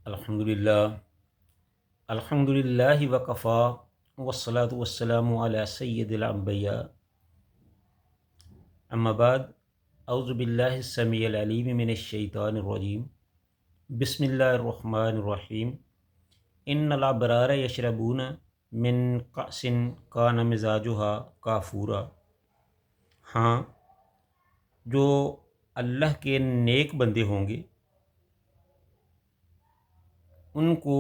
الحمدللہ الحمدللہ وکفا والصلاة والسلام علی سید الانبیاء اما بعد اعوذ باللہ السمیع العلیم من الشیطان الرجیم بسم اللہ الرحمن الرحیم ان الابرار یشربون من کأس کان مزاجها کافورا۔ ہاں، جو اللہ کے نیک بندے ہوں گے ان کو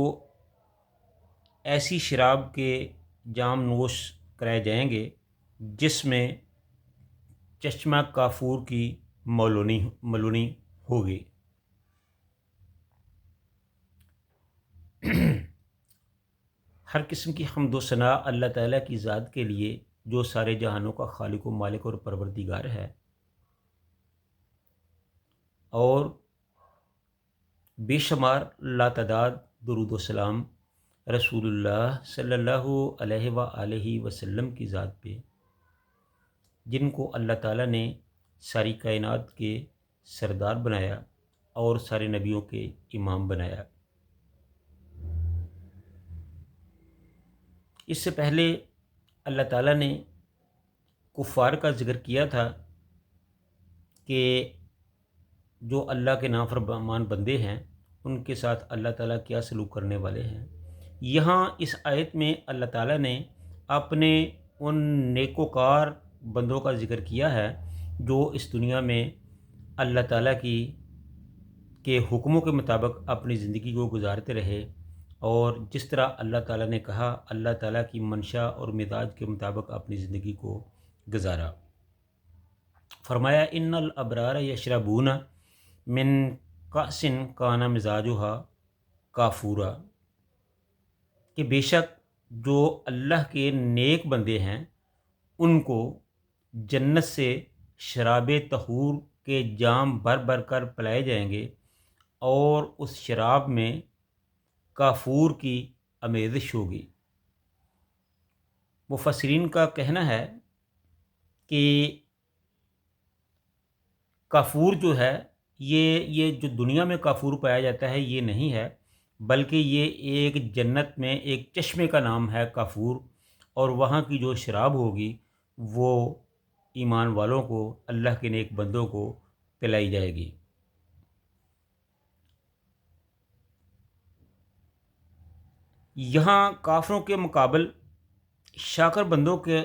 ایسی شراب کے جام نوش کرائے جائیں گے جس میں چشمہ کافور کی ملونی ہوگی۔ ہر قسم کی حمد و ثناء اللہ تعالیٰ کی ذات کے لیے جو سارے جہانوں کا خالق و مالک اور پروردگار ہے، اور بے شمار لاتعداد درود و سلام رسول اللہ صلی اللہ علیہ وآلہ وسلم کی ذات پہ، جن کو اللہ تعالیٰ نے ساری کائنات کے سردار بنایا اور سارے نبیوں کے امام بنایا۔ اس سے پہلے اللہ تعالیٰ نے کفار کا ذکر کیا تھا کہ جو اللہ کے نافرمان بندے ہیں ان کے ساتھ اللہ تعالیٰ کیا سلوک کرنے والے ہیں۔ یہاں اس آیت میں اللہ تعالیٰ نے اپنے ان نیکوکار بندوں کا ذکر کیا ہے جو اس دنیا میں اللہ تعالیٰ کے حکموں کے مطابق اپنی زندگی کو گزارتے رہے، اور جس طرح اللہ تعالیٰ نے کہا اللہ تعالیٰ کی منشا اور مزاج کے مطابق اپنی زندگی کو گزارا۔ فرمایا ان الابرار یشربون من کأس کان مزاجها کافورا، کہ بے شک جو اللہ کے نیک بندے ہیں ان کو جنت سے شراب طہور کے جام بھر بھر کر پلائے جائیں گے، اور اس شراب میں کافور کی آمیزش ہوگی۔ مفسرین کا کہنا ہے کہ کافور جو ہے یہ جو دنیا میں کافور پایا جاتا ہے یہ نہیں ہے، بلکہ یہ ایک جنت میں ایک چشمے کا نام ہے کافور، اور وہاں کی جو شراب ہوگی وہ ایمان والوں کو، اللہ کے نیک بندوں کو پلائی جائے گی۔ یہاں کافروں کے مقابل شاکر بندوں کے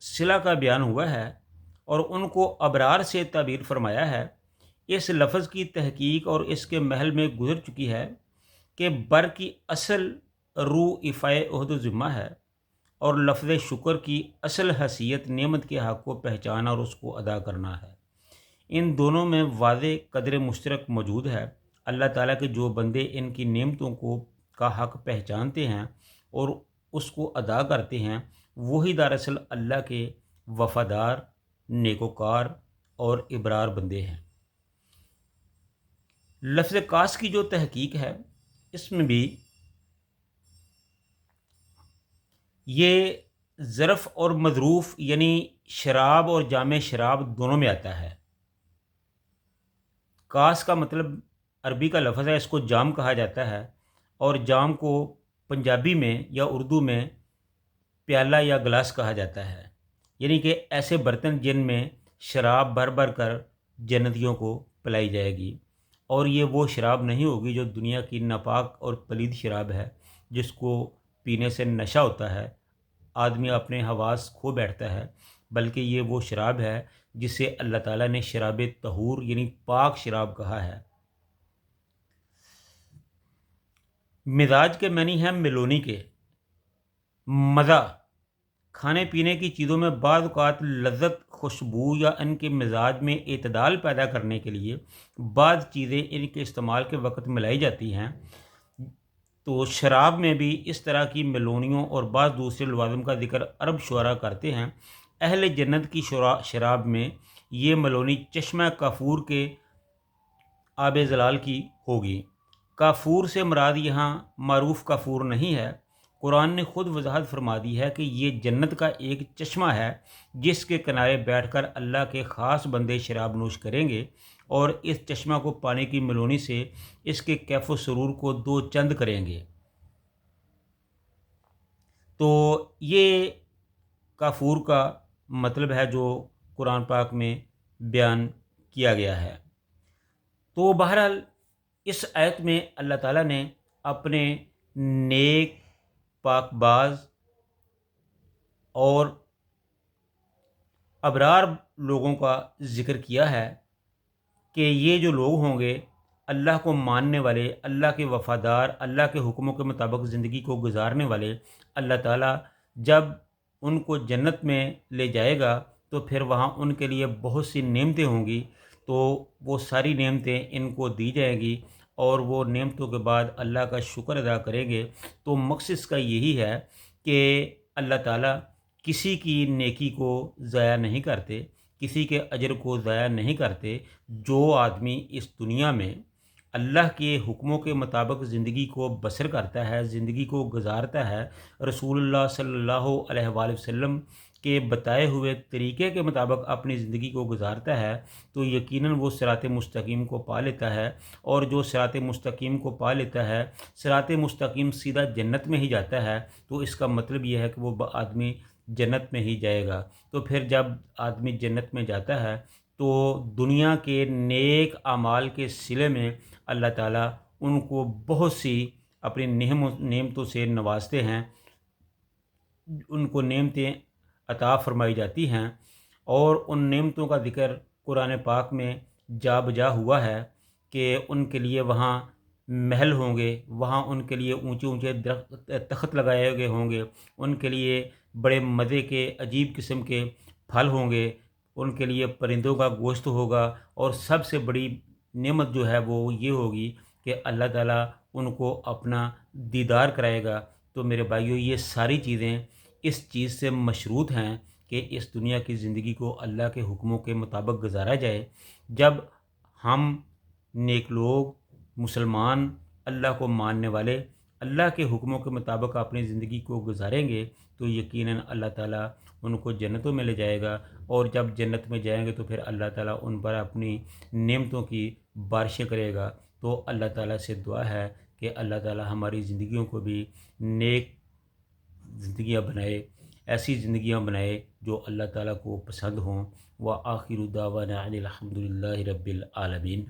صلہ کا بیان ہوا ہے اور ان کو ابرار سے تعبیر فرمایا ہے۔ اس لفظ کی تحقیق اور اس کے محل میں گزر چکی ہے کہ بر کی اصل روح افائے عہد و ذمہ ہے، اور لفظ شکر کی اصل حیثیت نعمت کے حق کو پہچانا اور اس کو ادا کرنا ہے۔ ان دونوں میں واضح قدر مشترک موجود ہے۔ اللہ تعالیٰ کے جو بندے ان کی نعمتوں کا حق پہچانتے ہیں اور اس کو ادا کرتے ہیں، وہی دراصل اللہ کے وفادار، نیکوکار اور ابرار بندے ہیں۔ لفظ کاس کی جو تحقیق ہے اس میں بھی یہ ظرف اور مظروف یعنی شراب اور جام شراب دونوں میں آتا ہے۔ کاس کا مطلب عربی کا لفظ ہے، اس کو جام کہا جاتا ہے، اور جام کو پنجابی میں یا اردو میں پیالہ یا گلاس کہا جاتا ہے، یعنی کہ ایسے برتن جن میں شراب بھر بھر کر جنتیوں کو پلائی جائے گی، اور یہ وہ شراب نہیں ہوگی جو دنیا کی ناپاک اور پلید شراب ہے جس کو پینے سے نشہ ہوتا ہے، آدمی اپنے حواس کھو بیٹھتا ہے، بلکہ یہ وہ شراب ہے جسے اللہ تعالیٰ نے شراب طہور یعنی پاک شراب کہا ہے۔ مزاج کے معنی ہیں ملونی کے، مزہ۔ کھانے پینے کی چیزوں میں بعض اوقات لذت، خوشبو یا ان کے مزاج میں اعتدال پیدا کرنے کے لیے بعض چیزیں ان کے استعمال کے وقت ملائی جاتی ہیں، تو شراب میں بھی اس طرح کی ملونیوں اور بعض دوسرے لوازم کا ذکر عرب شعراء کرتے ہیں۔ اہل جنت کی شراب میں یہ ملونی چشمہ کافور کے آب زلال کی ہوگی۔ کافور سے مراد یہاں معروف کافور نہیں ہے، قرآن نے خود وضاحت فرما دی ہے کہ یہ جنت کا ایک چشمہ ہے جس کے کنارے بیٹھ کر اللہ کے خاص بندے شراب نوش کریں گے، اور اس چشمہ کو پانی کی ملونی سے اس کے کیف و سرور کو دو چند کریں گے۔ تو یہ کافور کا مطلب ہے جو قرآن پاک میں بیان کیا گیا ہے۔ تو بہرحال اس آیت میں اللہ تعالیٰ نے اپنے نیک، پاک باز اور ابرار لوگوں کا ذکر کیا ہے کہ یہ جو لوگ ہوں گے اللہ کو ماننے والے، اللہ کے وفادار، اللہ کے حکموں کے مطابق زندگی کو گزارنے والے، اللہ تعالیٰ جب ان کو جنت میں لے جائے گا تو پھر وہاں ان کے لیے بہت سی نعمتیں ہوں گی، تو وہ ساری نعمتیں ان کو دی جائیں گی اور وہ نعمتوں کے بعد اللہ کا شکر ادا کریں گے۔ تو مقصد اس کا یہی ہے کہ اللہ تعالیٰ کسی کی نیکی کو ضائع نہیں کرتے، کسی کے اجر کو ضائع نہیں کرتے۔ جو آدمی اس دنیا میں اللہ کے حکموں کے مطابق زندگی کو بسر کرتا ہے، زندگی کو گزارتا ہے، رسول اللہ صلی اللہ علیہ وآلہ وسلم کے بتائے ہوئے طریقے کے مطابق اپنی زندگی کو گزارتا ہے، تو یقیناً وہ صراط مستقیم کو پا لیتا ہے، اور جو صراط مستقیم کو پا لیتا ہے، صراط مستقیم سیدھا جنت میں ہی جاتا ہے، تو اس کا مطلب یہ ہے کہ وہ آدمی جنت میں ہی جائے گا۔ تو پھر جب آدمی جنت میں جاتا ہے تو دنیا کے نیک اعمال کے صلے میں اللہ تعالیٰ ان کو بہت سی اپنی نعمتوں سے نوازتے ہیں، ان کو نعمتیں عطا فرمائی جاتی ہیں، اور ان نعمتوں کا ذکر قرآن پاک میں جا بجا ہوا ہے کہ ان کے لیے وہاں محل ہوں گے، وہاں ان کے لیے اونچے اونچے تخت لگائے گئے ہوں گے، ان کے لیے بڑے مزے کے عجیب قسم کے پھل ہوں گے، ان کے لیے پرندوں کا گوشت ہوگا، اور سب سے بڑی نعمت جو ہے وہ یہ ہوگی کہ اللہ تعالیٰ ان کو اپنا دیدار کرائے گا۔ تو میرے بھائیو، یہ ساری چیزیں اس چیز سے مشروط ہیں کہ اس دنیا کی زندگی کو اللہ کے حکموں کے مطابق گزارا جائے۔ جب ہم نیک لوگ، مسلمان، اللہ کو ماننے والے اللہ کے حکموں کے مطابق اپنی زندگی کو گزاریں گے تو یقیناً اللہ تعالیٰ ان کو جنتوں میں لے جائے گا، اور جب جنت میں جائیں گے تو پھر اللہ تعالیٰ ان پر اپنی نعمتوں کی بارشیں کرے گا۔ تو اللہ تعالیٰ سے دعا ہے کہ اللہ تعالیٰ ہماری زندگیوں کو بھی نیک زندگیاں بنائے، ایسی زندگیاں بنائے جو اللہ تعالیٰ کو پسند ہوں۔ وآخر دعوانا ان الحمد للہ رب العالمین۔